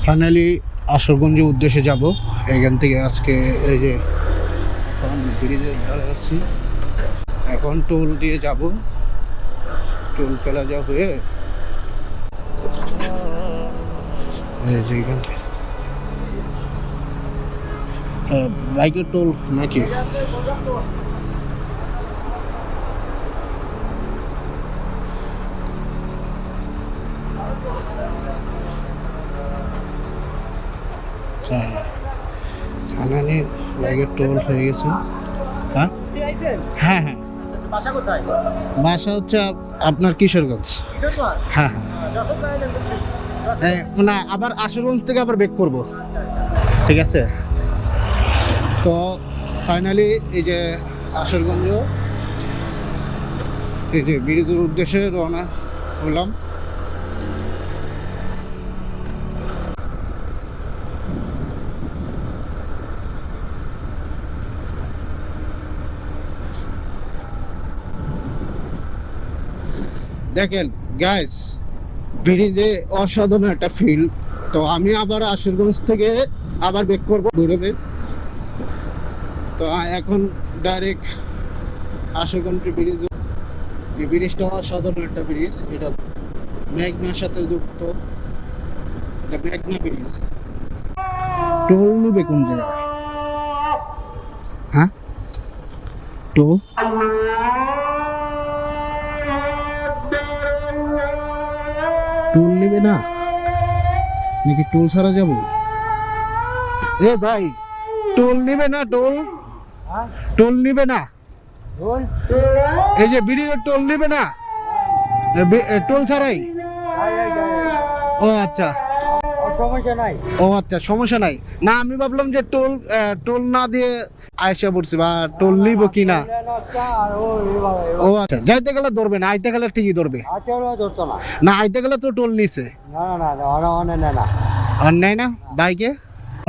Finally আসরগঞ্জের উদ্দেশ্যে যাব। এখান থেকে আজকে এই যে এখন ব্রিজের ধারে আছি, এখন টোল দিয়ে যাব। টোল প্লাজা হয়ে এই যে এখান থেকে বাইকের টোল নাকি ফাইনালি বাইকের টোল হয়ে গেছে। হ্যাঁ হ্যাঁ হ্যাঁ, বাসা হচ্ছে আপনার কিশোরগঞ্জ। হ্যাঁ হ্যাঁ, না আবার আশুগঞ্জ থেকে আবার বেক করব। ঠিক আছে, তো ফাইনালি এই যে আশুগঞ্জ এই যে ব্রিজের উদ্দেশ্যে রওনা হলাম। দেখেন গাইস, ব্রিজে অসাধারণ একটা ফিল। তো আমি আবার আশুগঞ্জ থেকে আবার বেক করবো ঘুরবে। তো এখন ডাইরেক্ট আশুগঞ্জ ব্রিজ। এই ব্রিজটা অসাধারণ একটা ব্রিজ, এটা মেঘনার সাথে যুক্ত। এটা মেঘনা ব্রিজ। টোল নেবে কোন জায়গায়? হ্যাঁ, টোল টোল নেবে না নাকি টোল ছাড়া যাব? এ ভাই, টোল নেবে না? টোল টোল নেবে না? এই যে ব্রিজের টোল নেবে না? টোল ছাড়াই? ও আচ্ছা, সমস্যা নাই। ও আচ্ছা, সমস্যা নাই। না আমি ভাবলাম যে টোল টোল না দিয়ে আয়সা পড়ছি, বা টোল নিব কি না। ও আচ্ছা, যাইতে গেলে ধরবে না, আইতে গেলে ঠিকই ধরবে। না আইতে গেলে তো টোল নিছে। আর নেয় না বাইকে?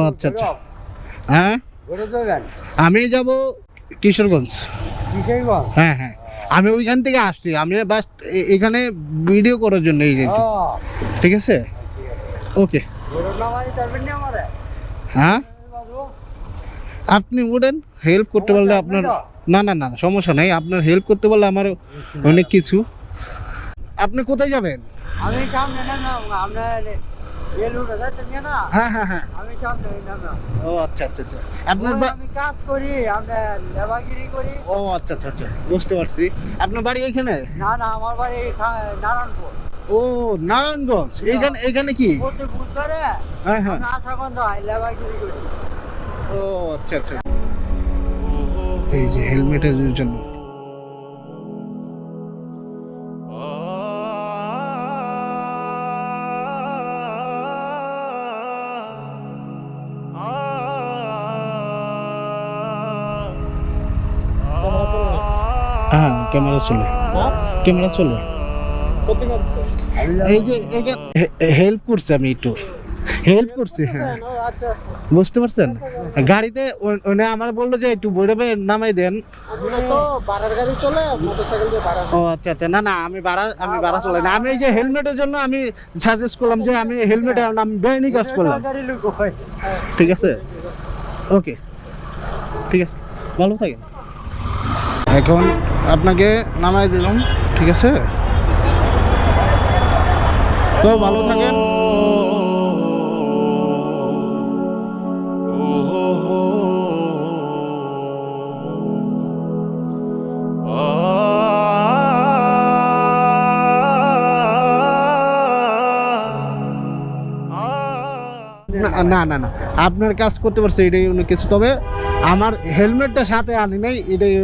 আচ্ছা আচ্ছা, হ্যাঁ আমি যাব কিশোরগঞ্জ। হ্যাঁ হ্যাঁ, আমি ওইখান থেকে আসছি। আমি বাস এখানে ভিডিও করার জন্য এই যে। ঠিক আছে, ওকে। হ্যাঁ, আপনি উঠেন, হেল্প করতে পারলে আপনার। না না না, সমস্যা নাই, আপনার হেল্প করতে পারলে আমার অনেক কিছু। আপনি কোথায় যাবেন? আমি সামনে হ্যাঁ হ্যাঁ হ্যাঁ, ও আচ্ছা আচ্ছা আচ্ছা, আপনার আমি কাজ করি, আমরা লেবারগিরি করি। ও আচ্ছা আচ্ছা আচ্ছা, বুঝতে পারছি। আপনার বাড়ি এইখানে? না না, আমার বাড়ি নারায়ণপুর। ও নারায়ণগঞ্জ। এইখানে এইখানে কি? প্রত্যেক বুধবারে হ্যাঁ হ্যাঁ, আশাগন্ধ লেবারগিরি করি। ও আচ্ছা আচ্ছা। এই যে হেলমেটের জন্য হ্যাঁ ক্যামেরা চলে, ক্যামেরা চলে। এই যে হেল্প করছে, আমি একটু হেল্প করছি। হ্যাঁ বুঝতে পারছেন, গাড়িতে উনি আমার বললো যে একটু বৈরবে নামাই দেন। ও আচ্ছা আচ্ছা, না না আমি ভাড়া চলে না। আমি এই যে হেলমেটের জন্য আমি সাজেস্ট করলাম যে আমি হেলমেটে আমি বেআইনি কাজ করলাম। ঠিক আছে, ওকে ঠিক আছে, ভালো থাকেন। এখন আপনাকে নামাই দিলাম, ঠিক আছে, তো ভালো থাকেন। না না না, আপনার কাজ করতে পারছে এটাই অনেক কিছু। তবে আমার হেলমেটটা সাথে আনি নাই, এটাই।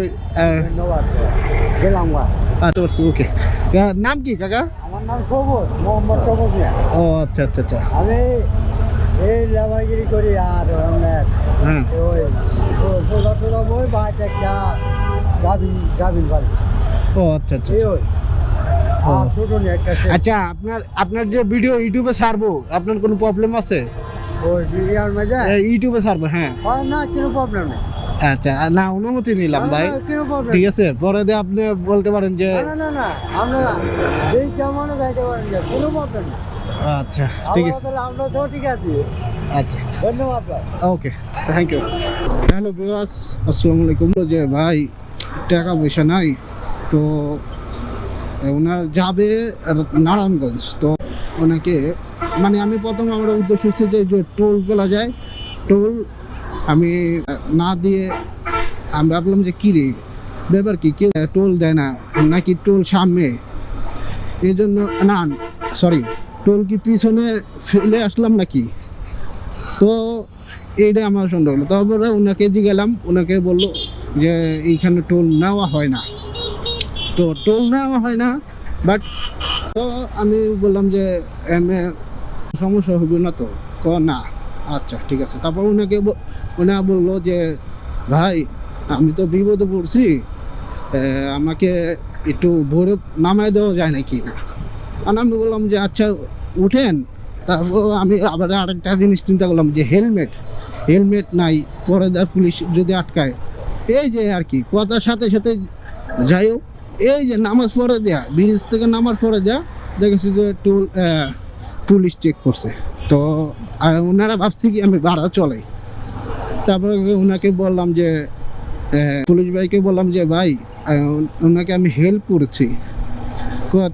ওকে, নাম কি কাকা? আমার নাম সবুজ, মোহাম্মদ সবুজ। ও আচ্ছা আচ্ছা আচ্ছা, আমি এই লেবারগিরি করি। আর হ্যাঁ ওই বাড়িতে একটা গাভিন বাড়ি। ও আচ্ছা আচ্ছা আচ্ছা। আপনার যে ভিডিও ইউটিউবে ছাড়বো, আপনার কোনো প্রবলেম আছে? ইউটিউবে ছাড়বো, হ্যাঁ। না, কোনো প্রবলেম নেই। আচ্ছা, না অনুমতি নিলাম ভাই, ঠিক আছে। পরে দিয়ে আপনি বলতে পারেন যে না না না, আমরা যেই কেমন গাইতে পারেন, কোনো প্রবলেম নেই। আচ্ছা ঠিক আছে, তাহলে আমরা তো ঠিক আছে, আচ্ছা ধন্যবাদ ভাই। Okay thank you. Hello viewers, আসসালামু আলাইকুম। যে ভাই টাকা পয়সা নাই, তো ওনার যাবে নারায়ণগঞ্জ, তো ওনাকে মানে আমি প্রথম আমার উদ্দেশ্য হচ্ছে যে টোল বলা যায়, টোল আমি না দিয়ে আমি ভাবলাম যে কী রে ব্যাপার কি, কেউ টোল দেয় না নাকি টোল সামনে, এই জন্য না সরি টোল কি পিছনে ফেলে আসলাম নাকি, তো এইটা আমার সন্দেহ হলো। তারপরে ওনাকে গেলাম, ওনাকে বললো যে এইখানে টোল নেওয়া হয় না, তো টোল নেওয়া হয় না, বাট তো আমি বললাম যে সমস্যা হবে না তো, না আচ্ছা ঠিক আছে। তারপর ওনা বললো যে ভাই আমি তো বিপদে পড়ছি, আমাকে একটু ভোরে নামায় দেওয়া যায় নাকি না। আর আমি বললাম যে আচ্ছা উঠেন। তারপর আমি আবার আরেকটা জিনিস চিন্তা করলাম যে হেলমেট নাই, পরে দেয় পুলিশ যদি আটকায়, এই যে আর কি কথার সাথে সাথে যাই হোক, এই যে নামাজ পড়ে দেয়া, ব্রিজ থেকে নামাজ পড়ে দেয়া, দেখেছি যে পুলিশ চেক করছে, তো ওনারা ভাবছি কি আমি ভাড়া চলাই। তারপরে ওনাকে বললাম যে পুলিশ ভাইকে বললাম যে ভাই ওনাকে আমি হেল্প করেছি,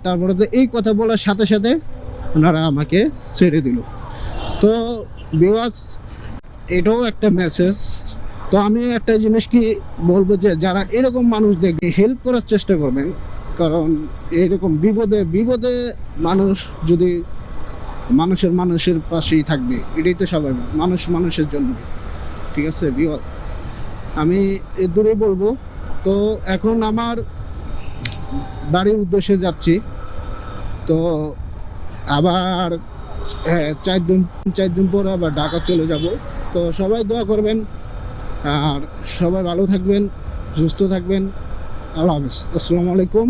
তারপরে তো এই কথা বলার সাথে সাথে ওনারা আমাকে ছেড়ে দিল। তো ভিউয়ার্স, এটাও একটা মেসেজ। তো আমি একটা জিনিস কি বলবো যে যারা এরকম মানুষ দেখবে হেল্প করার চেষ্টা করবেন, কারণ এরকম বিপদে মানুষ যদি মানুষের পাশেই থাকবে, এটাই তো স্বাভাবিক, মানুষের জন্য, ঠিক আছে ভিউয়ার্স। আমি এর দূরে বলবো। তো এখন আমার বাড়ির উদ্দেশ্যে যাচ্ছি, তো আবার 4 দিন পর আবার ঢাকা চলে যাব। তো সবাই দোয়া করবেন, আর সবাই ভালো থাকবেন, সুস্থ থাকবেন। আল্লাহ হাফেজ, আসসালামু আলাইকুম।